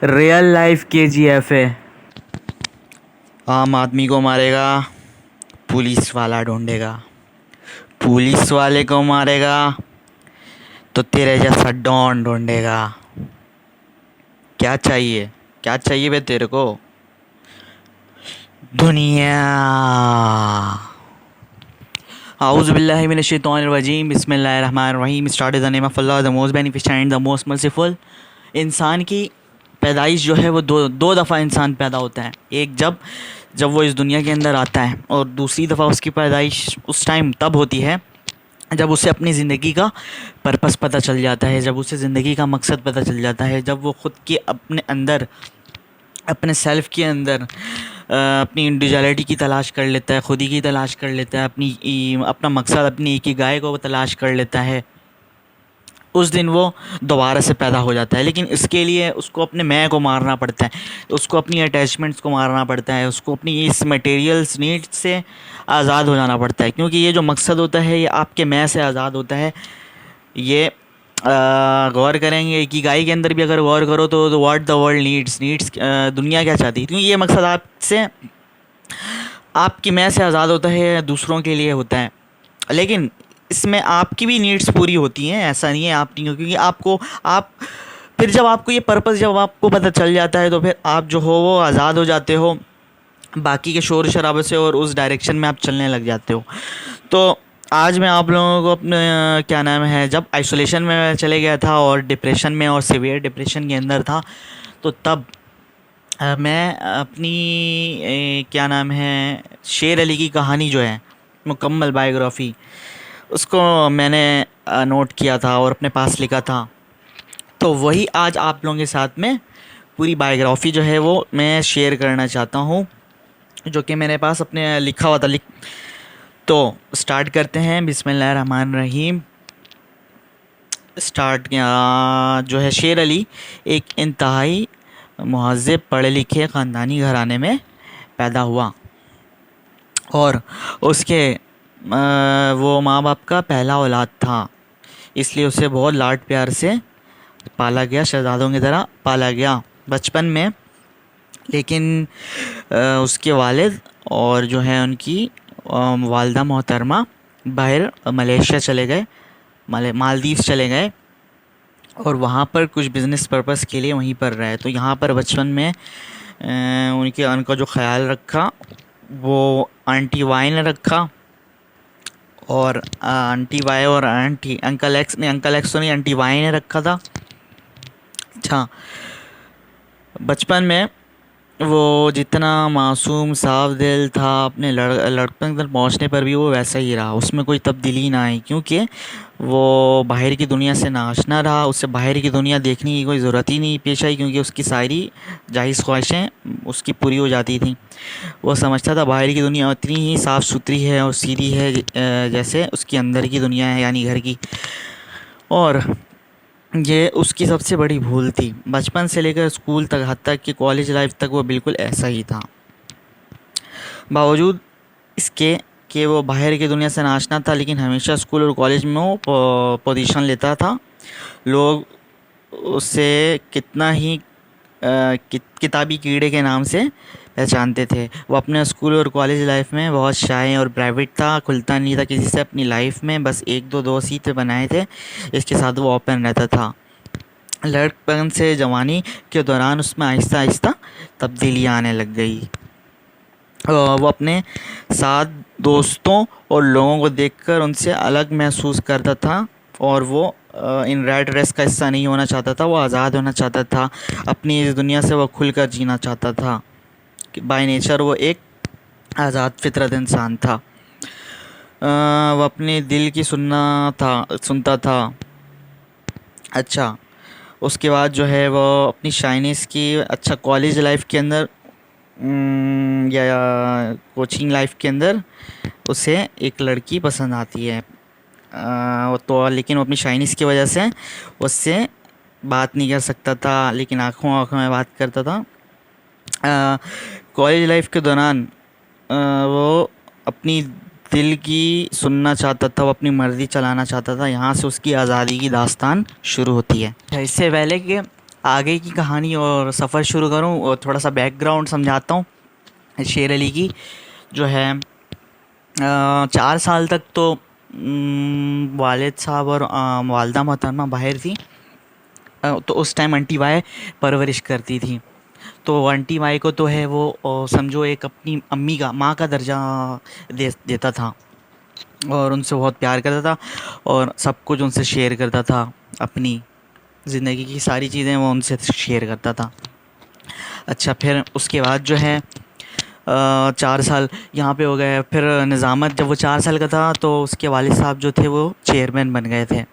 Real life KGF है। आम आदमी को मारेगा, पुलिस वाला ढूंढेगा। पुलिस वाले को मारेगा तो तेरे जैसा डॉन ढूंढेगा। क्या चाहिए, क्या चाहिए बे तेरे को? दुनिया। आउज़ुबिल्लाहि मिनश्शैतानिर्रजीम, बिस्मिल्लाहिर्रहमानिर्रहीम। Start the name of Allah, the most beneficent, the most merciful. इंसान की पैदाइश जो है वो दो दफ़ा इंसान पैदा होता है। एक जब जब वो इस दुनिया के अंदर आता है, और दूसरी दफ़ा उसकी पैदाइश उस टाइम तब होती है जब उसे अपनी ज़िंदगी का पर्पस पता चल जाता है, जब उसे ज़िंदगी का मकसद पता चल जाता है, जब वो ख़ुद के अपने अंदर, अपने सेल्फ़ के अंदर अपनी इंडिविजुअलिटी की तलाश कर लेता है, खुद ही की तलाश कर लेता है, अपना मकसद, अपनी इकिगाई को वो तलाश कर लेता है। उस दिन वो दोबारा से पैदा हो जाता है। लेकिन इसके लिए उसको अपने मैं को मारना पड़ता है, उसको अपनी अटैचमेंट्स को मारना पड़ता है, उसको अपनी इस मटेरियल्स नीड्स से आज़ाद हो जाना पड़ता है। क्योंकि ये जो मकसद होता है ये आपके मैं से आज़ाद होता है। ये गौर करेंगे कि गाय के अंदर भी अगर गौर करो तो व्हाट द वर्ल्ड नीड्स दुनिया क्या चाहती है, क्योंकि ये मकसद आपसे, आपकी मैं से आज़ाद होता है, दूसरों के लिए होता है। लेकिन इसमें आपकी भी नीड्स पूरी होती हैं, ऐसा नहीं है आप नहीं, क्योंकि आप फिर जब आपको ये पर्पस जब आपको पता चल जाता है तो फिर आप जो हो वो आज़ाद हो जाते हो बाकी के शोर शराबे से, और उस डायरेक्शन में आप चलने लग जाते हो। तो आज मैं आप लोगों को अपने क्या नाम है, जब आइसोलेशन में चले गया था और डिप्रेशन में और सीवियर डिप्रेशन के अंदर था, तो तब मैं अपनी क्या नाम है, शेर अली की कहानी जो है, मुकम्मल बायोग्राफ़ी, उसको मैंने नोट किया था और अपने पास लिखा था। तो वही आज आप लोगों के साथ में पूरी बायोग्राफ़ी जो है वो मैं शेयर करना चाहता हूँ, जो कि मेरे पास अपने लिखा हुआ था। तो स्टार्ट करते हैं, बिस्मिल्लाहिर्रहमानिर्रहीम। स्टार्ट जो है, शेर अली एक इंतहाई मुहज़्ज़ब, पढ़े लिखे ख़ानदानी घराने में पैदा हुआ, और उसके वो माँ बाप का पहला औलाद था, इसलिए उसे बहुत लाड प्यार से पाला गया, शहज़ादों की तरह पाला गया बचपन में। लेकिन उसके वालिद और जो है उनकी वालदा मोहतरमा बाहर मलेशिया चले गए, मालदीव चले गए, और वहाँ पर कुछ बिज़नेस पर्पस के लिए वहीं पर रहे। तो यहाँ पर बचपन में उनका जो ख़्याल रखा वो आंटी वाई ने रखा, और आंटी वाई और अंकल एक्स तो नहीं, आंटी वाई ने रखा था। अच्छा, बचपन में वो जितना मासूम साफ दिल था, अपने लड़कपन तक पहुँचने पर भी वो वैसा ही रहा, उसमें कोई तब्दीली ना आई, क्योंकि वो बाहर की दुनिया से नाआशना रहा। उससे बाहर की दुनिया देखने की कोई ज़रूरत ही नहीं पेश आई, क्योंकि उसकी सारी जायज़ ख्वाहिशें उसकी पूरी हो जाती थी। वो समझता था बाहर की दुनिया उतनी ही साफ़ सुथरी है और सीधी है जैसे उसकी अंदर की दुनिया है, यानी घर की। और ये उसकी सबसे बड़ी भूल थी। बचपन से लेकर स्कूल तक, हत्ता कि कॉलेज लाइफ तक वो बिल्कुल ऐसा ही था। बावजूद इसके कि वो बाहर की दुनिया से नाशना था, लेकिन हमेशा स्कूल और कॉलेज में वो पोजीशन लेता था। लोग उसे कितना ही किताबी कीड़े के नाम से पहचानते थे। वो अपने स्कूल और कॉलेज लाइफ में बहुत शाय और प्राइवेट था, खुलता नहीं था किसी से अपनी लाइफ में, बस एक दो दोस्त ही थे बनाए थे, इसके साथ वो ओपन रहता था। लड़कपन से जवानी के दौरान उसमें आहिस्ता आहिस्ता तब्दीलियाँ आने लग गई। वो अपने साथ दोस्तों और लोगों को देखकर उनसे अलग महसूस करता था, और वो इन रैट रेस का हिस्सा नहीं होना चाहता था। वो आज़ाद होना चाहता था, अपनी इस दुनिया से वो खुलकर जीना चाहता था। बाय नेचर वो एक आज़ाद फितरत इंसान था। वो अपने दिल की सुनता था। अच्छा, उसके बाद जो है वो अपनी शाइनेस की, अच्छा, कॉलेज लाइफ के अंदर या कोचिंग लाइफ के अंदर उसे एक लड़की पसंद आती है, तो लेकिन वो अपनी शाइनेस की वजह से उससे बात नहीं कर सकता था, लेकिन आँखों में बात करता था। कॉलेज लाइफ के दौरान वो अपनी दिल की सुनना चाहता था, वो अपनी मर्ज़ी चलाना चाहता था। यहाँ से उसकी आज़ादी की दास्तान शुरू होती है। इससे पहले कि आगे की कहानी और सफ़र शुरू करूं और थोड़ा सा बैकग्राउंड समझाता हूं शेर अली की। जो है 4 साल तक तो वालिद साहब और वालदा मोहतरमा बाहर थी। तो उस टाइम आंटी वाई परवरिश करती थी। तो आंटी वाई को तो है वो समझो एक अपनी अम्मी का, माँ का दर्जा देता था और उनसे बहुत प्यार करता था और सब कुछ उनसे शेयर करता था। अपनी ज़िंदगी की सारी चीज़ें वो उनसे शेयर करता था। अच्छा, फिर उसके बाद जो है 4 साल यहाँ पे हो गए। फिर निज़ामत जब वो 4 साल का था तो उसके वालिद साहब जो थे वो चेयरमैन बन गए थे।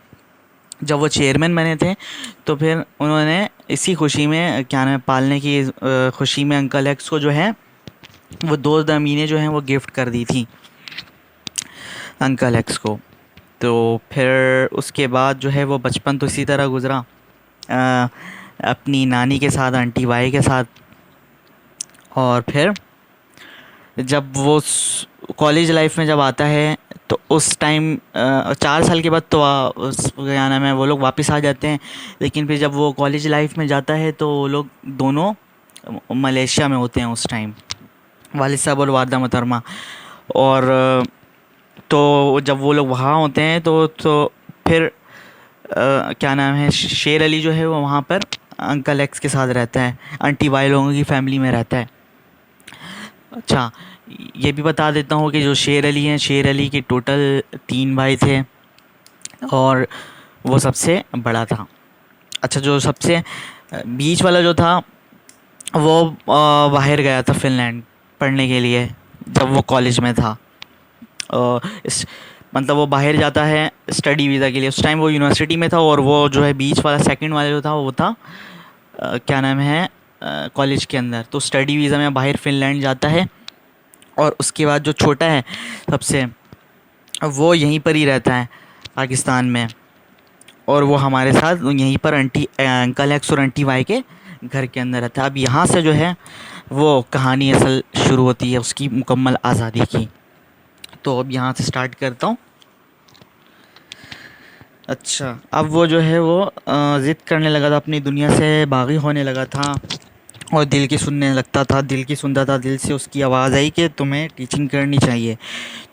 जब वो चेयरमैन बने थे तो फिर उन्होंने इसी खुशी में, क्या नाम है, पालने की खुशी में अंकल एक्स को जो है वो 2 ज़मीनें जो हैं वो गिफ्ट कर दी थी अंकल एक्स को। तो फिर उसके बाद जो है वो बचपन तो इसी तरह गुज़रा अपनी नानी के साथ, आंटी वाई के साथ। और फिर जब वो कॉलेज लाइफ में जब आता है तो उस टाइम 4 साल के बाद तो क्या नाम है वो लोग वापस आ जाते हैं। लेकिन फिर जब वो कॉलेज लाइफ में जाता है तो वो लोग दोनों मलेशिया में होते हैं उस टाइम, वालिद साहब और वालदा मोहतरमा। और तो जब वो लोग वहाँ होते हैं तो फिर क्या नाम है, शेर अली जो है वो वहाँ पर अंकल एक्स के साथ रहता है, आंटी वाई लोगों की फैमिली में रहता है। अच्छा, ये भी बता देता हूँ कि जो शेर अली हैं, शेर अली के टोटल 3 भाई थे और वो सबसे बड़ा था। अच्छा, जो सबसे बीच वाला जो था वो बाहर गया था फ़िनलैंड पढ़ने के लिए जब वो कॉलेज में था। इस मतलब वो बाहर जाता है स्टडी वीज़ा के लिए। उस टाइम वो यूनिवर्सिटी में था। और वो जो है बीच वाला सेकंड वाला जो था वो था क्या नाम है, कॉलेज के अंदर। तो स्टडी वीज़ा में बाहर फ़िनलैंड जाता है। और उसके बाद जो छोटा है सबसे, वो यहीं पर ही रहता है पाकिस्तान में। और वो हमारे साथ यहीं पर अंकल एक्स और आंटी वाई के घर के अंदर रहता है। अब यहाँ से जो है वो कहानी असल शुरू होती है उसकी मुकम्मल आज़ादी की। तो अब यहाँ से स्टार्ट करता हूँ। अच्छा, अब वो जो है वो ज़िद करने लगा था, अपनी दुनिया से बागी होने लगा था और दिल की सुनने लगता था, दिल की सुनता था। दिल से उसकी आवाज़ आई कि तुम्हें टीचिंग करनी चाहिए।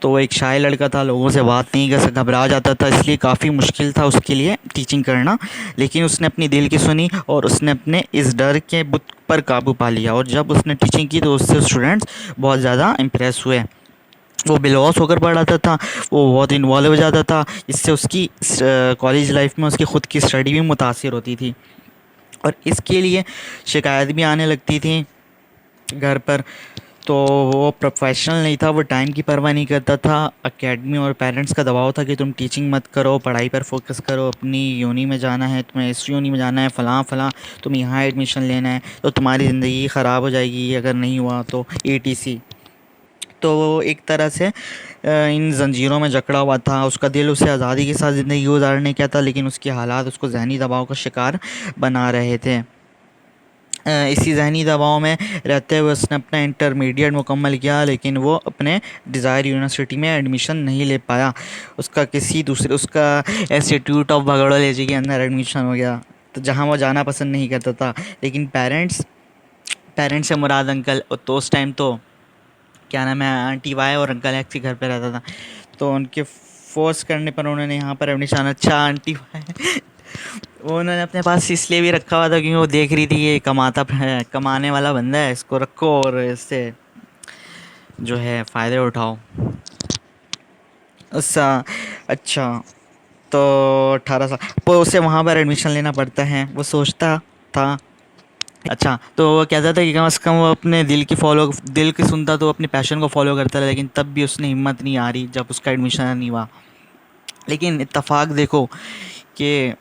तो वो एक शाय लड़का था, लोगों से बात नहीं कर सकता, घबरा जाता था, इसलिए काफ़ी मुश्किल था उसके लिए टीचिंग करना। लेकिन उसने अपनी दिल की सुनी और उसने अपने इस डर के बुत पर काबू पा लिया। और जब उसने टीचिंग की तो उससे स्टूडेंट्स बहुत ज़्यादा इम्प्रेस हुए। वो बेलौस होकर पढ़ाता था, वो बहुत इन्वॉल्व हो जाता था, इससे उसकी कॉलेज लाइफ में उसकी ख़ुद की स्टडी भी मुतासिर होती थी। और इसके लिए शिकायत भी आने लगती थी घर पर। तो वो प्रोफेशनल नहीं था, वो टाइम की परवाह नहीं करता था। एकेडमी और पेरेंट्स का दबाव था कि तुम टीचिंग मत करो, पढ़ाई पर फोकस करो, अपनी यूनी में जाना है, तुम्हें इस यूनी में जाना है, फ़लाँ फ़लाँ, तुम यहाँ एडमिशन लेना है, तो तुम्हारी ज़िंदगी ख़राब हो जाएगी अगर नहीं हुआ तो, ETC। तो वो एक तरह से इन जंजीरों में जकड़ा हुआ था। उसका दिल उसे आज़ादी के साथ ज़िंदगी गुजारने क्या था, लेकिन उसके हालात उसको ज़हनी दबाव का शिकार बना रहे थे। इसी ज़हनी दबाव में रहते हुए उसने अपना इंटरमीडिएट मुकम्मल किया, लेकिन वो अपने डिज़ायर यूनिवर्सिटी में एडमिशन नहीं ले पाया। उसका उसका इंस्टीट्यूट ऑफ भगोड़ोलॉजी के अंदर एडमिशन हो गया, तो जहाँ वो जाना पसंद नहीं करता था। लेकिन पेरेंट्स से मुराद अंकल, तो उस टाइम तो क्या नाम है, आंटी वाई और अंकल एक्स के घर पे रहता था। तो उनके फोर्स करने पर उन्होंने यहाँ पर एडमिशन। अच्छा, आंटी वाई वो उन्होंने अपने पास इसलिए भी रखा हुआ था क्योंकि वो देख रही थी ये कमाने वाला बंदा है, इसको रखो और इससे जो है फ़ायदे उठाओ। अच्छा, तो 18 साल तो उसे वहाँ पर एडमिशन लेना पड़ता है, वो सोचता था। अच्छा, तो वो कहता था कि कम से कम वो अपने दिल की सुनता तो अपने पैशन को फॉलो करता रहा। लेकिन तब भी उसने हिम्मत नहीं आ रही जब उसका एडमिशन नहीं हुआ। लेकिन इत्तेफाक देखो कि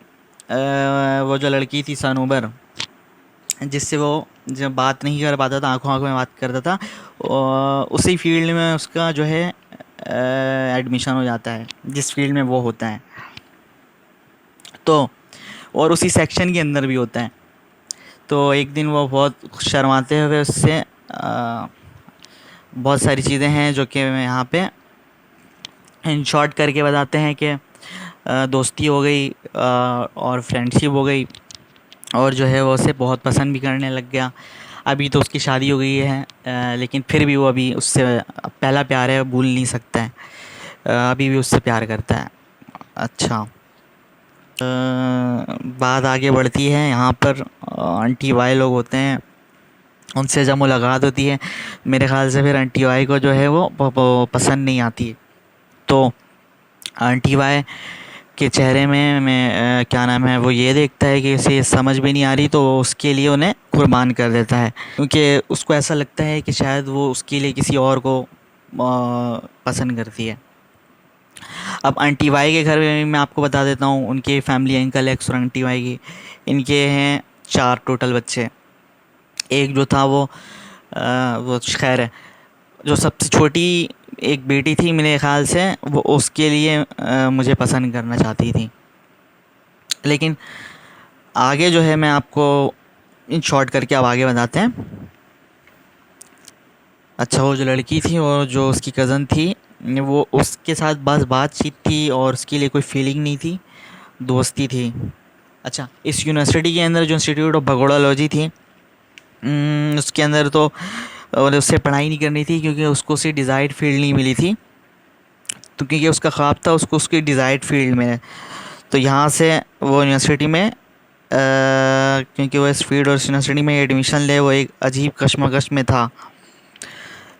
वो जो लड़की थी सनोबर, जिससे वो जब बात नहीं कर पाता था, आंखों में बात करता था, उसी फील्ड में उसका जो है एडमिशन हो जाता है जिस फील्ड में वो होता है। तो और उसी सेक्शन के अंदर भी होता है। तो एक दिन वो बहुत शर्माते हुए उससे बहुत सारी चीज़ें हैं जो कि मैं यहाँ पे इन शॉर्ट करके बताते हैं कि दोस्ती हो गई और फ्रेंडशिप हो गई। और जो है वो उसे बहुत पसंद भी करने लग गया। अभी तो उसकी शादी हो गई है, लेकिन फिर भी वो अभी उससे पहला प्यार है, वो भूल नहीं सकता है। अभी भी उससे प्यार करता है। अच्छा, बात आगे बढ़ती है। यहाँ पर आंटी वाई लोग होते हैं, उनसे जब मुलाकात होती है, मेरे ख़्याल से फिर आंटी वाई को जो है वो पसंद नहीं आती। तो आंटी वाई के चेहरे में मैं क्या नाम है वो ये देखता है कि उसे समझ भी नहीं आ रही, तो वो उसके लिए उन्हें कुर्बान कर देता है, क्योंकि उसको ऐसा लगता है कि शायद वो उसके लिए किसी और को पसंद करती है। अब आंटी वाई के घर में मैं आपको बता देता हूँ, उनके फैमिली अंकल एक्स और आंटी वाई की, इनके हैं 4 टोटल बच्चे। एक जो था वो खैर है, जो सबसे छोटी एक बेटी थी मेरे ख़्याल से, वो उसके लिए मुझे पसंद करना चाहती थी। लेकिन आगे जो है मैं आपको इन शॉर्ट करके अब आगे बताते हैं। अच्छा, वो जो लड़की थी और जो उसकी कज़न थी, वो उसके साथ बस बातचीत थी और उसके लिए कोई फीलिंग नहीं थी, दोस्ती थी। अच्छा, इस यूनिवर्सिटी के अंदर जो इंस्टीट्यूट ऑफ भगोड़ालॉजी थी, उसके अंदर तो और उससे पढ़ाई नहीं करनी थी, क्योंकि उसको उसकी डिज़ायर्ड फील्ड नहीं मिली थी। तो क्योंकि उसका ख्वाब था उसको उसकी डिज़ायर्ड फील्ड में, तो यहाँ से वो यूनिवर्सिटी में क्योंकि वो इस फील्ड और इस यूनिवर्सिटी में एडमिशन ले, वो एक अजीब कश्मकश में था।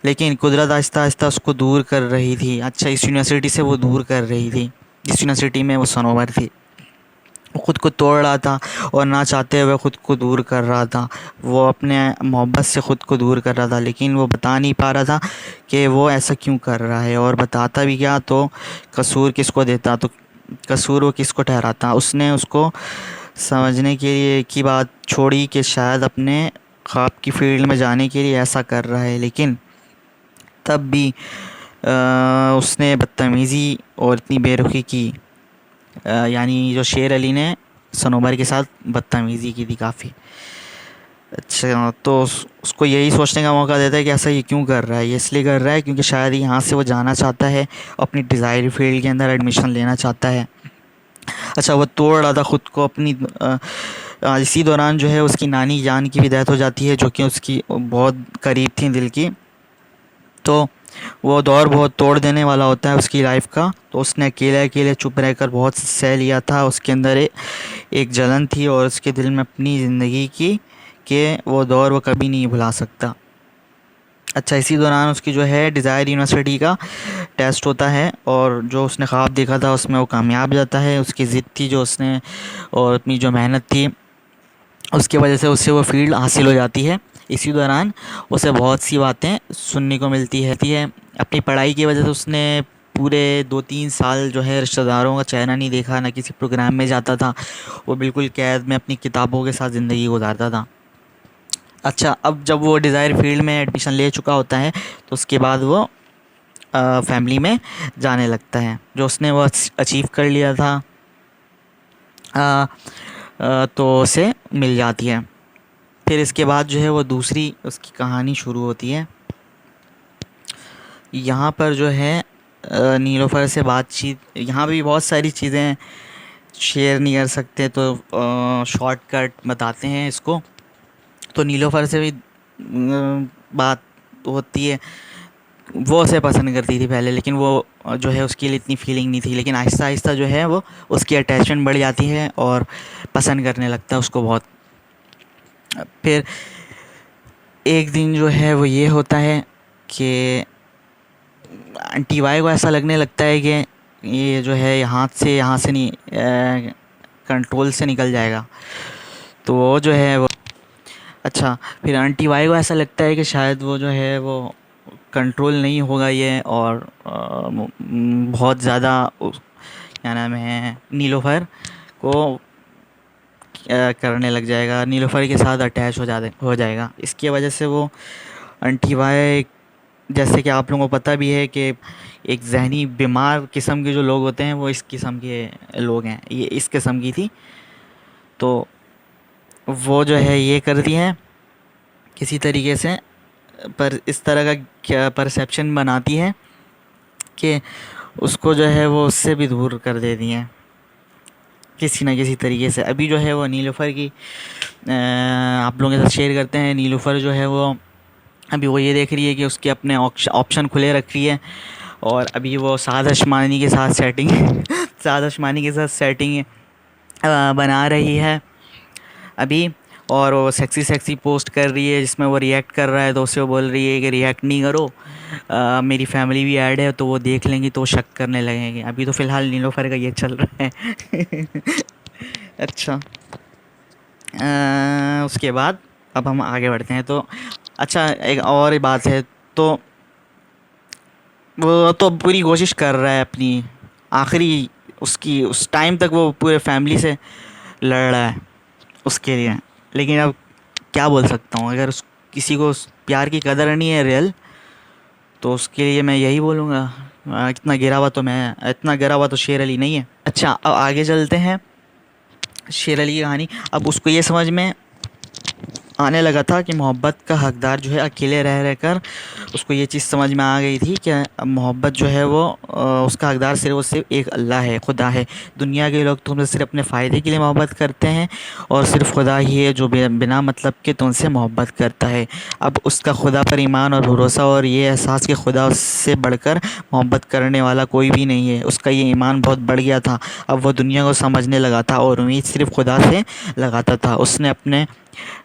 लेकिन कुदरत आहिस्ता आहिस्ता उसको दूर कर रही थी। अच्छा, इस यूनिवर्सिटी से वो दूर कर रही थी, जिस यूनिवर्सिटी में वो सनोवर थी। वो ख़ुद को तोड़ रहा था और ना चाहते हुए ख़ुद को दूर कर रहा था। वो अपने मोहब्बत से ख़ुद को दूर कर रहा था, लेकिन वो बता नहीं पा रहा था कि वो ऐसा क्यों कर रहा है, और बताता भी क्या तो कसूर किसको देता, तो कसूर वो किसको ठहराता। उसने उसको समझने के लिए की बात छोड़ी कि शायद अपने ख्वाब की फील्ड में जाने के लिए ऐसा कर रहा है, लेकिन तब भी उसने बदतमीज़ी और इतनी बेरुखी की, यानी जो शेर अली ने सनोबर के साथ बदतमीज़ी की थी काफ़ी। अच्छा, तो उसको यही सोचने का मौका देता है कि ऐसा ये क्यों कर रहा है। ये इसलिए कर रहा है क्योंकि शायद यहाँ से वो जाना चाहता है, अपनी डिज़ायर फील्ड के अंदर एडमिशन लेना चाहता है। अच्छा, वो तोड़ रहा था ख़ुद को अपनी इसी दौरान जो है उसकी नानी जान की भी डेथ हो जाती है, जो कि उसकी बहुत करीब थी दिल की। तो वो दौर बहुत तोड़ देने वाला होता है उसकी लाइफ का। तो उसने अकेले अकेले चुप रहकर बहुत सह लिया था। उसके अंदर एक जलन थी और उसके दिल में अपनी ज़िंदगी की कि वो दौर वो कभी नहीं भुला सकता। अच्छा, इसी दौरान उसकी जो है डिज़ायर यूनिवर्सिटी का टेस्ट होता है, और जो उसने ख्वाब देखा था उसमें वो कामयाब जाता है। उसकी ज़िद थी जो उसने और अपनी जो मेहनत थी उसकी वजह से उससे वो फील्ड हासिल हो जाती है। इसी दौरान उसे बहुत सी बातें सुनने को मिलती है। अपनी पढ़ाई की वजह से उसने पूरे 2-3 साल जो है रिश्तेदारों का चेहरा नहीं देखा, ना किसी प्रोग्राम में जाता था। वो बिल्कुल कैद में अपनी किताबों के साथ ज़िंदगी गुजारता था। अच्छा, अब जब वो डिज़ायर फील्ड में एडमिशन ले चुका होता है, तो उसके बाद वो फैमिली में जाने लगता है। जो उसने वो अचीव कर लिया था, तो उसे मिल जाती है। फिर इसके बाद जो है वो दूसरी उसकी कहानी शुरू होती है। यहाँ पर जो है नीलोफ़र से बातचीत, यहाँ भी बहुत सारी चीज़ें शेयर नहीं कर सकते, तो शॉर्टकट बताते हैं इसको। तो नीलोफ़र से भी बात होती है। वो उसे पसंद करती थी पहले, लेकिन वो जो है उसके लिए इतनी फीलिंग नहीं थी। लेकिन आहिस्ता आहिस्ता जो है वो उसकी अटैचमेंट बढ़ जाती है और पसंद करने लगता है उसको बहुत। फिर एक दिन जो है वो ये होता है कि आंटी वाई को ऐसा लगने लगता है कि ये जो है यहाँ से नहीं, कंट्रोल से निकल जाएगा। तो वो जो है वो अच्छा, फिर आंटी वाई को ऐसा लगता है कि शायद वो जो है वो कंट्रोल नहीं होगा ये, और बहुत ज़्यादा क्या नाम है नीलोफ़र को करने लग जाएगा, नीलोफ़र के साथ अटैच हो जाएगा। इसकी वजह से वो आंटी वाई, जैसे कि आप लोगों को पता भी है कि एक जहनी बीमार किस्म के जो लोग होते हैं वो इस किस्म के लोग हैं, ये इस किस्म की थी। तो वो जो है ये करती हैं किसी तरीके से, पर इस तरह का क्या परसेप्शन बनाती है कि उसको जो है वो उससे भी दूर कर देती हैं। किसी ना किसी तरीके से। अभी जो है वो नीलूफ़र की आप लोगों के साथ शेयर करते हैं। नीलूफ़र जो है वो अभी वो ये देख रही है कि उसके अपने ऑप्शन खुले रख रही है, और अभी वो साद अशमानी के साथ सेटिंग साद अशमानी के साथ सेटिंग बना रही है अभी। और वो सेक्सी सेक्सी पोस्ट कर रही है जिसमें वो रिएक्ट कर रहा है, तो उसे वो बोल रही है कि रिएक्ट नहीं करो, मेरी फैमिली भी ऐड है, तो वो देख लेंगी तो शक करने लगेंगे। अभी तो फ़िलहाल नीलोफ़र का ये चल रहा है। अच्छा, उसके बाद अब हम आगे बढ़ते हैं। तो अच्छा, एक और बात है, तो वो तो पूरी कोशिश कर रहा है अपनी आखिरी उसकी उस टाइम तक वो पूरे फैमिली से लड़ रहा है उसके लिए। लेकिन अब क्या बोल सकता हूँ, अगर उस किसी को उस प्यार की कदर नहीं है रियल, तो उसके लिए मैं यही बोलूँगा, इतना गिरा हुआ तो शेर अली नहीं है। अच्छा, अब आगे चलते हैं शेर अली की कहानी। अब उसको ये समझ में आने लगा था कि मोहब्बत का हकदार जो है अकेले रह रह कर उसको ये चीज़ समझ में आ गई थी कि मोहब्बत जो है वो उसका हकदार सिर्फ और सिर्फ एक अल्लाह है, खुदा है। दुनिया के लोग तुमसे सिर्फ अपने फ़ायदे के लिए मोहब्बत करते हैं, और सिर्फ खुदा ही है जो बिना मतलब के तुमसे मोहब्बत करता है। अब उसका खुदा पर ईमान और भरोसा और ये एहसास कि खुदा उससे बढ़कर मोहब्बत करने वाला कोई भी नहीं है, उसका ये ईमान बहुत बढ़ गया था। अब वह दुनिया को समझने लगा था और उम्मीद सिर्फ खुदा से लगाता था। उसने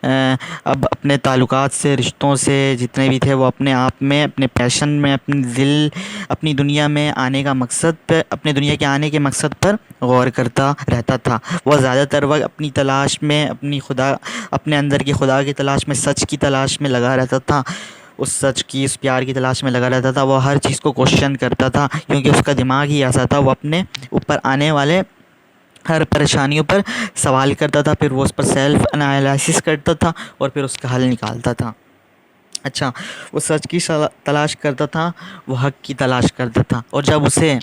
अब अपने ताल्लुकात से, रिश्तों से जितने भी थे, वो अपने आप में, अपने पैशन में, अपनी दुनिया में आने का मकसद पे, अपने दुनिया के आने के मकसद पर गौर करता रहता था। वह ज़्यादातर वक्त अपनी तलाश में, अपने अंदर के खुदा की तलाश में, सच की तलाश में लगा रहता था। उस सच की, उस प्यार की तलाश में लगा रहता था। वह हर चीज़ को क्वेश्चन करता था, क्योंकि उसका दिमाग ही ऐसा था। वो अपने ऊपर आने वाले हर परेशानियों पर सवाल करता था, फिर वो उस पर सेल्फ एनालिसिस करता था और फिर उसका हल निकालता था। अच्छा, वो सच की तलाश करता था, वो हक़ की तलाश करता था, और जब उसे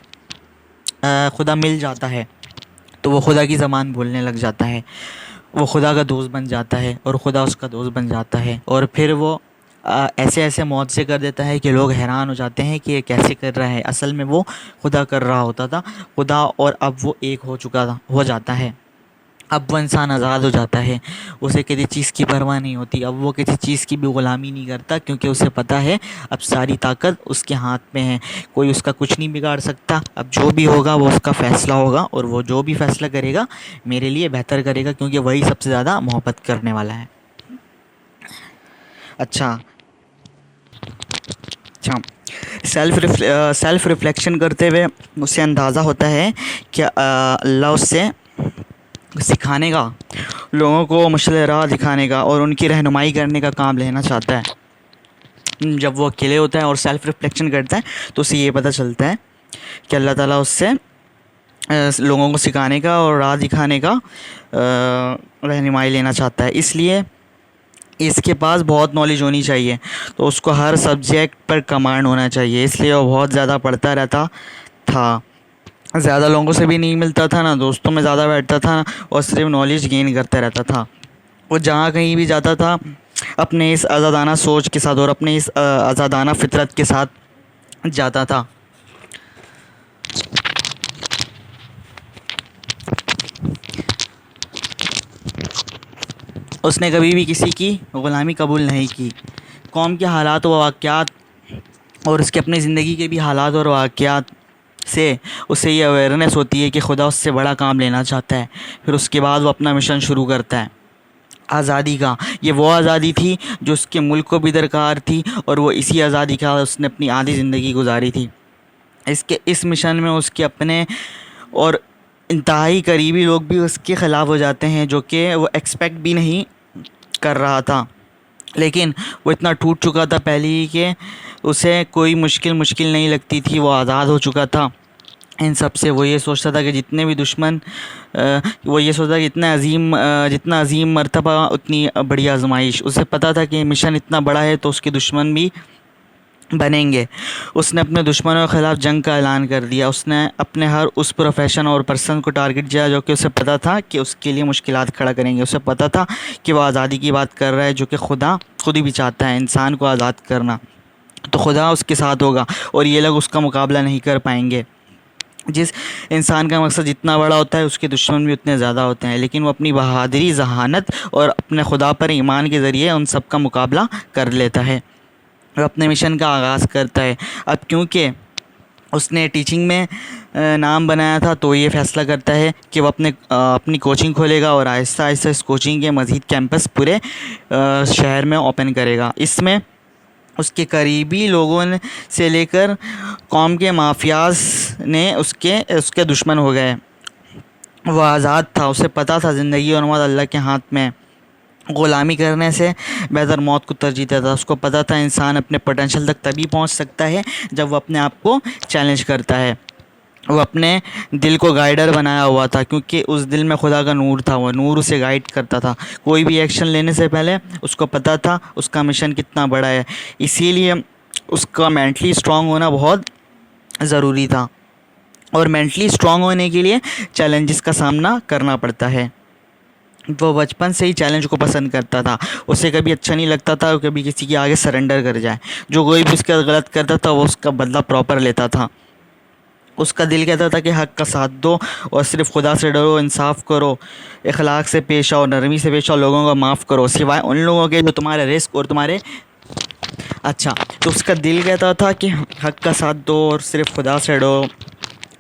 खुदा मिल जाता है तो वो खुदा की ज़बान बोलने लग जाता है। वो खुदा का दोस्त बन जाता है और खुदा उसका दोस्त बन जाता है, और फिर वो ऐसे ऐसे मौत से कर देता है कि लोग हैरान हो जाते हैं कि ये कैसे कर रहा है। असल में वो खुदा कर रहा होता था, खुदा और अब वो एक हो जाता है। अब वो इंसान आज़ाद हो जाता है, उसे किसी चीज़ की परवाह नहीं होती। अब वो किसी चीज़ की भी ग़ुलामी नहीं करता, क्योंकि उसे पता है अब सारी ताकत उसके हाथ में है, कोई उसका कुछ नहीं बिगाड़ सकता। अब जो भी होगा वो उसका फ़ैसला होगा, और वो जो भी फ़ैसला करेगा मेरे लिए बेहतर करेगा, क्योंकि वही सबसे ज़्यादा मोहब्बत करने वाला है। अच्छा, सेल्फ़ रिफ़्लेक्शन करते हुए उसे अंदाज़ा होता है कि अल्लाह उससे सिखाने का, लोगों को मुश्किल राह दिखाने का और उनकी रहनुमाई करने का काम लेना चाहता है। जब वो अकेले होता है और सेल्फ़ रिफ़्लेक्शन करता है तो उसे ये पता चलता है कि अल्लाह ताला उससे लोगों को सिखाने का और राह दिखाने का रहनुमाई लेना चाहता है। इसलिए इसके पास बहुत नॉलेज होनी चाहिए, तो उसको हर सब्जेक्ट पर कमांड होना चाहिए। इसलिए वो बहुत ज़्यादा पढ़ता रहता था, ज़्यादा लोगों से भी नहीं मिलता था, ना दोस्तों में ज़्यादा बैठता था, और सिर्फ नॉलेज गेन करता रहता था। वो जहाँ कहीं भी जाता था अपने इस आज़ादाना सोच के साथ और अपने इस आज़ादाना फितरत के साथ जाता था। उसने कभी भी किसी की ग़ुलामी कबूल नहीं की। कौम के हालात व वाक़यात और उसके अपनी ज़िंदगी के भी हालात और वाक़यात से उसे ये अवेयरनेस होती है कि खुदा उससे बड़ा काम लेना चाहता है। फिर उसके बाद वो अपना मिशन शुरू करता है आज़ादी का। ये वो आज़ादी थी जो उसके मुल्क को भी दरकार थी, और वो इसी आज़ादी का उसने अपनी आधी ज़िंदगी गुजारी थी। इस मिशन में उसके अपने और इंतहाई करीबी लोग भी उसके ख़िलाफ़ हो जाते हैं, जो कि वो एक्सपेक्ट भी नहीं कर रहा था। लेकिन वो इतना टूट चुका था पहले ही कि उसे कोई मुश्किल नहीं लगती थी। वो आज़ाद हो चुका था इन सब से। वो ये सोचता था कि जितने भी दुश्मन, वो ये सोचता कि जितना अजीम मर्तबा उतनी बड़ी आजमाइश। उसे पता था कि मिशन इतना बड़ा है तो उसके दुश्मन भी बनेंगे। उसने अपने दुश्मनों के ख़िलाफ़ जंग का ऐलान कर दिया। उसने अपने हर उस प्रोफेशन और पर्सन को टारगेट किया जो कि उसे पता था कि उसके लिए मुश्किलात खड़ा करेंगे। उसे पता था कि वो आज़ादी की बात कर रहा है, जो कि खुदा खुद ही भी चाहता है इंसान को आज़ाद करना, तो खुदा उसके साथ होगा और ये लोग उसका मुकाबला नहीं कर पाएंगे। जिस इंसान का मकसद जितना बड़ा होता है उसके दुश्मन भी उतने ज़्यादा होते हैं, लेकिन वो अपनी बहादुरी, जहानत और अपने खुदा पर ईमान के ज़रिए उन सब का मुकाबला कर लेता है। वो अपने मिशन का आगाज़ करता है। अब क्योंकि उसने टीचिंग में नाम बनाया था, तो ये फ़ैसला करता है कि वो अपनी कोचिंग खोलेगा और आहिस्ता आहिस्ता इस कोचिंग के मज़ीद कैंपस पूरे शहर में ओपन करेगा। इसमें उसके करीबी लोगों ने से लेकर कौम के माफियाज ने उसके दुश्मन हो गए। वो आज़ाद था, उसे पता था ज़िंदगी और मौत अल्लाह के हाथ में। ग़ुलामी करने से बेहतर मौत को तरजीह देता था। उसको पता था इंसान अपने पोटेंशियल तक तभी पहुंच सकता है जब वो अपने आप को चैलेंज करता है। वो अपने दिल को गाइडर बनाया हुआ था, क्योंकि उस दिल में खुदा का नूर था। वो नूर उसे गाइड करता था। कोई भी एक्शन लेने से पहले उसको पता था उसका मिशन कितना बड़ा है। इसीलिए उसका मेंटली स्ट्रांग होना बहुत ज़रूरी था, और मेंटली स्ट्रांग होने के लिए चैलेंजेस का सामना करना पड़ता है। वो बचपन से ही चैलेंज को पसंद करता था। उसे कभी अच्छा नहीं लगता था कभी किसी के आगे सरेंडर कर जाए। जो कोई भी उसका गलत करता था वो उसका बदला प्रॉपर लेता था। उसका दिल कहता था कि हक़ का साथ दो और सिर्फ़ खुदा से डरो, इंसाफ करो, इखलाक से पेश आओ, नरमी से पेश आओ, लोगों को माफ़ करो, सिवाय उन लोगों के जो तुम्हारे रिस्क और तुम्हारे तो उसका दिल कहता था कि हक़ का साथ दो और सिर्फ़ खुदा से डरो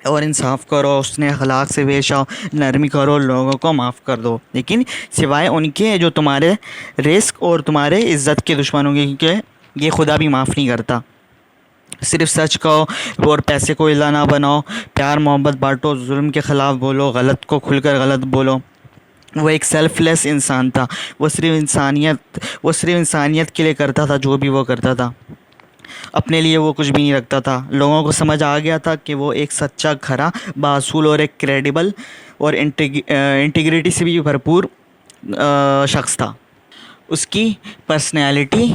और इंसाफ करो, उसने अखलाक से पेश आओ, नरमी करो, लोगों को माफ़ कर दो, लेकिन सिवाय उनके जो तुम्हारे रिस्क और तुम्हारे इज़्ज़त के दुश्मन होंगे, क्योंकि ये खुदा भी माफ़ नहीं करता। सिर्फ सच कहो और पैसे को इल्ला ना बनाओ, प्यार मोहब्बत बांटो, जुल्म के ख़िलाफ़ बोलो, गलत को खुलकर गलत बोलो। वो एक सेल्फलेस इंसान था। वो सिर्फ इंसानियत के लिए करता था जो भी वो करता था। अपने लिए वो कुछ भी नहीं रखता था। लोगों को समझ आ गया था कि वो एक सच्चा, खरा, बासूल और एक क्रेडिबल और इंटीग्रिटी से भी भरपूर शख्स था। उसकी पर्सनैलिटी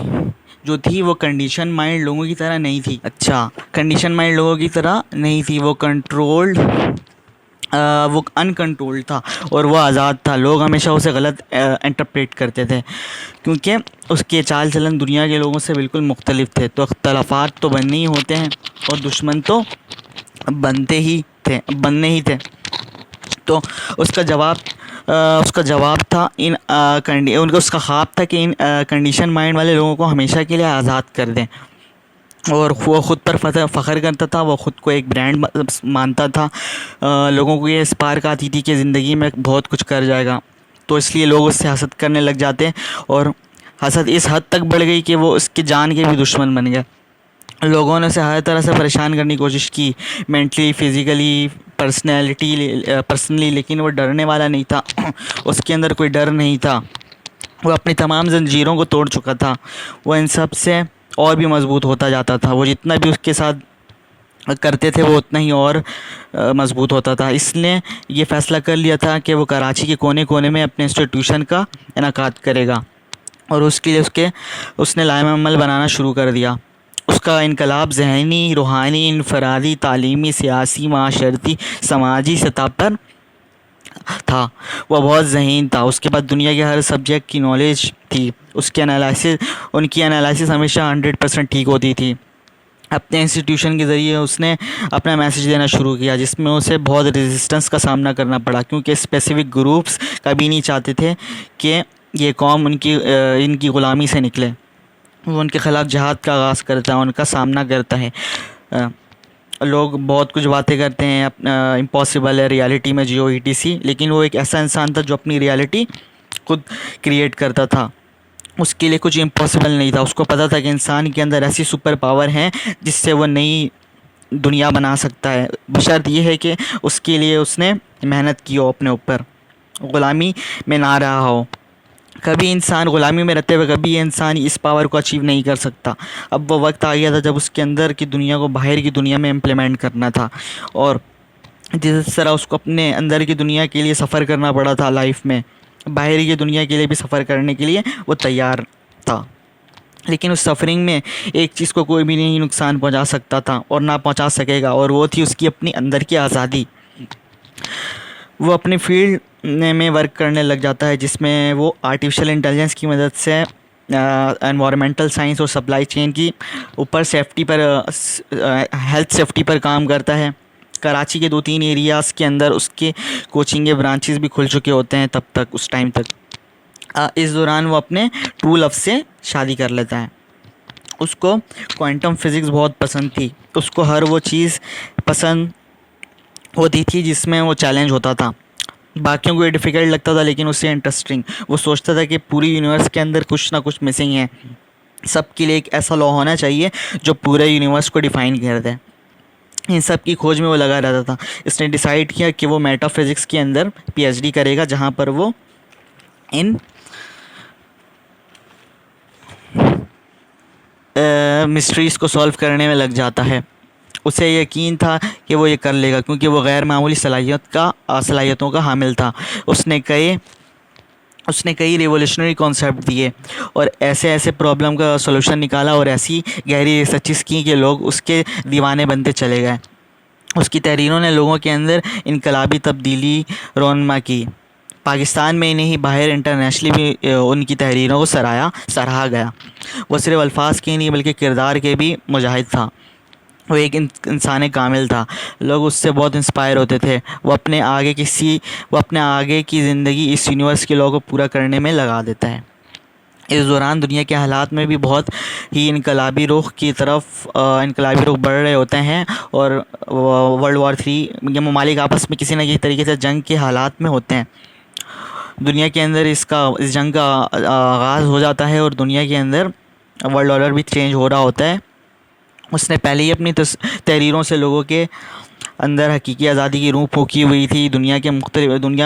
जो थी वो कंडीशन माइंड लोगों की तरह नहीं थी। कंडीशन माइंड लोगों की तरह नहीं थी। वो अनकंट्रोल्ड था और वो आज़ाद था। लोग हमेशा उसे गलत इंटरप्रेट करते थे, क्योंकि उसके चाल चलन दुनिया के लोगों से बिल्कुल मुख्तलिफ थे। तो अख्तलाफात तो बनने ही होते हैं और दुश्मन तो बनने ही थे। तो उसका जवाब था उसका ख्वाब था कि इन कंडीशन माइंड वाले लोगों को हमेशा के लिए आज़ाद कर दें। और वो ख़ुद पर फ़ख्र करता था। वो ख़ुद को एक ब्रांड मानता था। लोगों को ये स्पार्क आती थी कि ज़िंदगी में बहुत कुछ कर जाएगा, तो इसलिए लोग उससे हसद करने लग जाते, और हसद इस हद तक बढ़ गई कि वो उसकी जान के भी दुश्मन बन गए। लोगों ने उसे हर तरह से परेशान करने की कोशिश की, मेंटली, फिज़िकली, पर्सनली, लेकिन वो डरने वाला नहीं था। उसके अंदर कोई डर नहीं था। वो अपनी तमाम जंजीरों को तोड़ चुका था। वो इन सब से और भी मज़बूत होता जाता था। वो जितना भी उसके साथ करते थे वो उतना ही और मज़बूत होता था। इसने ये फ़ैसला कर लिया था कि वो कराची के कोने कोने में अपने इंस्टीट्यूशन का इनेकाद करेगा, और उसके लिए उसने लाएमल बनाना शुरू कर दिया। उसका इनकलाब ज़हनी, रूहानी, इनफरादी, तालीमी, सियासी, माशरती, समाजी सतह पर था। वह बहुत ज़हीन था। उसके बाद दुनिया के हर सब्जेक्ट की नॉलेज थी। उनकी एनालिसिस हमेशा 100% ठीक होती थी। अपने इंस्टीट्यूशन के ज़रिए उसने अपना मैसेज देना शुरू किया, जिसमें उसे बहुत रेजिस्टेंस का सामना करना पड़ा, क्योंकि स्पेसिफ़िक ग्रुप्स कभी नहीं चाहते थे कि ये कौम इनकी ग़ुलामी से निकले। वो उनके ख़िलाफ़ जहाद का आगाज़ करता है, उनका सामना करता है। लोग बहुत कुछ बातें करते हैं, इम्पॉसिबल है, रियलिटी में जियो ETC, लेकिन वो एक ऐसा इंसान था जो अपनी रियलिटी खुद क्रिएट करता था। उसके लिए कुछ इम्पॉसिबल नहीं था। उसको पता था कि इंसान के अंदर ऐसी सुपर पावर है जिससे वो नई दुनिया बना सकता है, बशर्त ये है कि उसके लिए उसने मेहनत की हो, अपने ऊपर ग़ुलामी में ना रहा हो। कभी इंसान ग़ुलामी में रहते हुए कभी इंसान इस पावर को अचीव नहीं कर सकता। अब वो वक्त आ गया था जब उसके अंदर की दुनिया को बाहर की दुनिया में इम्प्लीमेंट करना था, और जिस तरह उसको अपने अंदर की दुनिया के लिए सफ़र करना पड़ा था लाइफ में, बाहर की दुनिया के लिए भी सफ़र करने के लिए वो तैयार था। लेकिन उस सफ़रिंग में एक चीज़ को कोई भी नहीं नुकसान पहुंचा सकता था और ना पहुंचा सकेगा, और वो थी उसकी अपनी अंदर की आज़ादी। वो अपनी फील्ड में वर्क करने लग जाता है, जिसमें वो आर्टिफिशियल इंटेलिजेंस की मदद से एनवायरमेंटल साइंस और सप्लाई चेन की ऊपर हेल्थ सेफ्टी पर काम करता है। कराची के 2-3 एरियाज़ के अंदर उसके कोचिंग के ब्रांचेस भी खुल चुके होते हैं तब तक, उस टाइम तक। इस दौरान वो अपने ट्रू लव से शादी कर लेता है। उसको क्वांटम फिज़िक्स बहुत पसंद थी, उसको हर वो चीज़ पसंद होती थी जिसमें वो चैलेंज होता था। बाकियों को ये डिफ़िकल्ट लगता था लेकिन उससे इंटरेस्टिंग। वो सोचता था कि पूरी यूनिवर्स के अंदर कुछ ना कुछ मिसिंग है, सबके लिए एक ऐसा लॉ होना चाहिए जो पूरे यूनिवर्स को डिफ़ाइन कर दे। इन सब की खोज में वो लगा रहता था। इसने डिसाइड किया कि वो मेटाफिज़िक्स के अंदर पीएचडी करेगा, जहाँ पर वो इन मिस्ट्रीज़ को सॉल्व करने में लग जाता है। उसे यकीन था कि वो ये कर लेगा क्योंकि वो गैर मामूली सलाहियतों का हामिल था। उसने कई रिवोल्यूशनरी कॉन्सेप्ट दिए और ऐसे ऐसे प्रॉब्लम का सॉल्यूशन निकाला और ऐसी गहरी रिसर्चेस की कि लोग उसके दीवाने बनते चले गए। उसकी तहरीरों ने लोगों के अंदर इनकलाबी तब्दीली रोनमा की। पाकिस्तान में ही नहीं, बाहर इंटरनेशनली भी उनकी तहरीरों को सराहा गया। वो सिर्फ अल्फाज के नहीं बल्कि किरदार के भी मुजाहिद था। वो एक इंसान कामिल था। लोग उससे बहुत इंस्पायर होते थे। वो अपने आगे की ज़िंदगी इस यूनिवर्स के लोगों को पूरा करने में लगा देता है। इस दौरान दुनिया के हालात में भी बहुत ही इनकलाबी रुख बढ़ रहे होते हैं और वर्ल्ड वॉर 3 ये ममालिक आपस में किसी न किसी तरीके से जंग के हालात में होते हैं। दुनिया के अंदर इस जंग का आगाज़ हो जाता है और दुनिया के अंदर वर्ल्ड ऑर्डर भी चेंज हो रहा होता है। उसने पहले ही अपनी तहरीरों से लोगों के अंदर हकीकी आज़ादी की रूह फूंकी हुई थी। दुनिया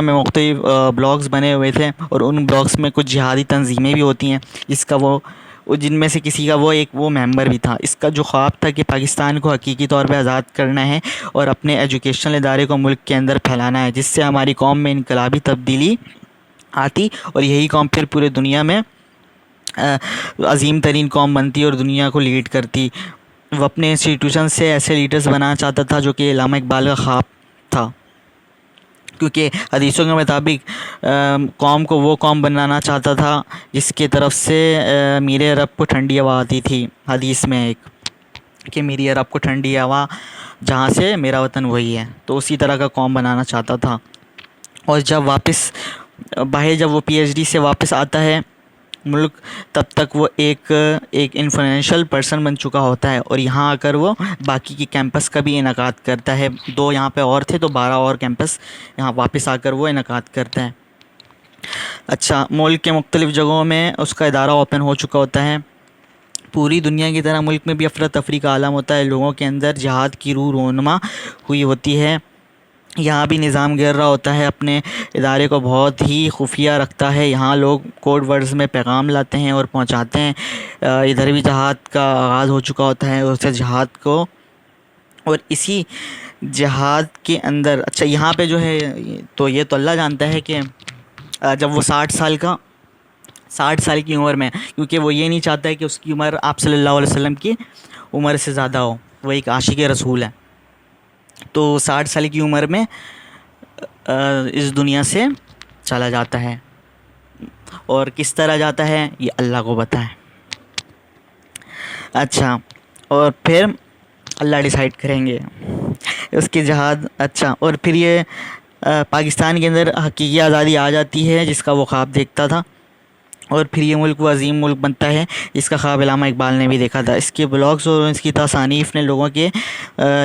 में मुख्तलिफ ब्लॉग्स बने हुए थे और उन ब्लॉग्स में कुछ जिहादी तंजीमें भी होती हैं, जिनमें से किसी का वो मेंबर भी था। इसका जो ख्वाब था कि पाकिस्तान को हकीकी तौर पे आज़ाद करना है और अपने एजुकेशनल इदारे को मुल्क के अंदर फैलाना है, जिससे हमारी कौम में इनकलाबी तब्दीली आती और यही कौम फिर पूरे दुनिया में अजीम तरीन कौम बनती और दुनिया को लीड करती। वो अपने इंस्टीट्यूशन से ऐसे लीडर्स बनाना चाहता था जो कि अल्लामा इकबाल का ख्वाब था, क्योंकि हदीसों के मुताबिक कौम को वो कौम बनाना चाहता था जिसके तरफ से मेरे रब को ठंडी हवा आती थी। हदीस में एक कि मेरी रब को ठंडी हवा जहाँ से मेरा वतन वही है, तो उसी तरह का कौम बनाना चाहता था। और जब वो पीएचडी से वापस आता है मुल्क, तब तक वो एक इन्फ्लुएंशियल पर्सन बन चुका होता है और यहाँ आकर वो बाकी की कैंपस का भी इनकाद करता है। 2 यहाँ पे और थे तो 12 और कैंपस यहाँ वापस आकर वो इनकाद करता है। अच्छा, मुल्क के मुख्तलिफ़ जगहों में उसका इदारा ओपन हो चुका होता है। पूरी दुनिया की तरह मुल्क में भी अफरा तफरी का आलम होता है। लोगों के अंदर जिहाद की रूह रोनमा हुई होती है। यहाँ भी निज़ाम गिर रहा होता है, अपने इदारे को बहुत ही खुफिया रखता है। यहाँ लोग कोड वर्ड्स में पैगाम लाते हैं और पहुँचाते हैं। इधर भी जहाद का आगाज़ हो चुका होता है और इसी जहाद के अंदर अच्छा यहाँ पे जो है तो ये तो अल्लाह जानता है कि जब वो 60 साल की उम्र में, क्योंकि वो ये नहीं चाहता है कि उसकी उम्र आप सल्लल्लाहु अलैहि वसल्लम की उम्र से ज़्यादा हो, वो एक आशिक रसूल है, तो 60 साल की उम्र में इस दुनिया से चला जाता है। और किस तरह जाता है ये अल्लाह को पता है। अच्छा, और फिर अल्लाह डिसाइड करेंगे उसकी जहाद। अच्छा, और फिर ये पाकिस्तान के अंदर हकीकी आज़ादी आ जाती है जिसका वो ख्वाब देखता था और फिर ये मुल्क वो अजीम मुल्क बनता है इसका ख्वाब अल्लामा इकबाल ने भी देखा था। इसके ब्लॉग्स और इसकी तसानीफ़ ने लोगों के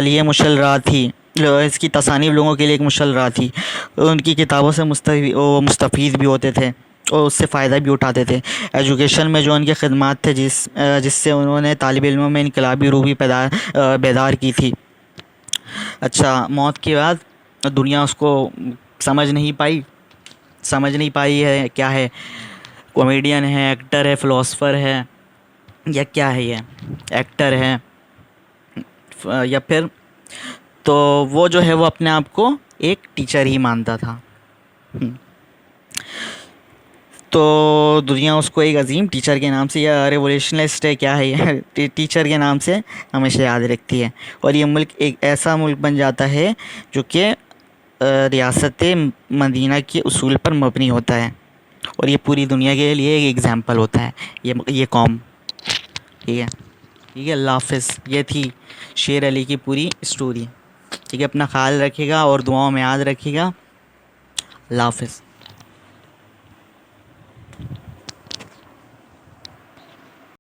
लिए मुशल रहा थी। इसकी तसानीफ़ लोगों के लिए एक मुशल रहा थी। उनकी किताबों से मुस्तफ़ीद भी होते थे और उससे फ़ायदा भी उठाते थे। एजुकेशन में जो उनके ख़िदमात थे जिससे उन्होंने तालिब इल्मों में इनकलाबी रूह भी बेदार की थी। अच्छा, मौत के बाद दुनिया उसको समझ नहीं पाई है क्या है, कॉमेडियन है, एक्टर है, फ़िलासफ़र है या क्या है, ये एक्टर है या फिर, तो वो जो है वो अपने आप को एक टीचर ही मानता था। तो दुनिया उसको एक अजीम टीचर के नाम से या रेवोल्यूशनलिस्ट है क्या है ये टीचर के नाम से हमेशा याद रखती है। और ये मुल्क एक ऐसा मुल्क बन जाता है जो कि रियासत मदीना के उसूल पर मबनी होता है और ये पूरी दुनिया के लिए एक एग्ज़ाम्पल होता है ये कौम। ठीक है, अल्लाह हाफ़िज़। ये थी शेर अली की पूरी स्टोरी। ठीक है, अपना ख्याल रखिएगा और दुआओं में याद रखिएगा। अल्लाह हाफ़िज़।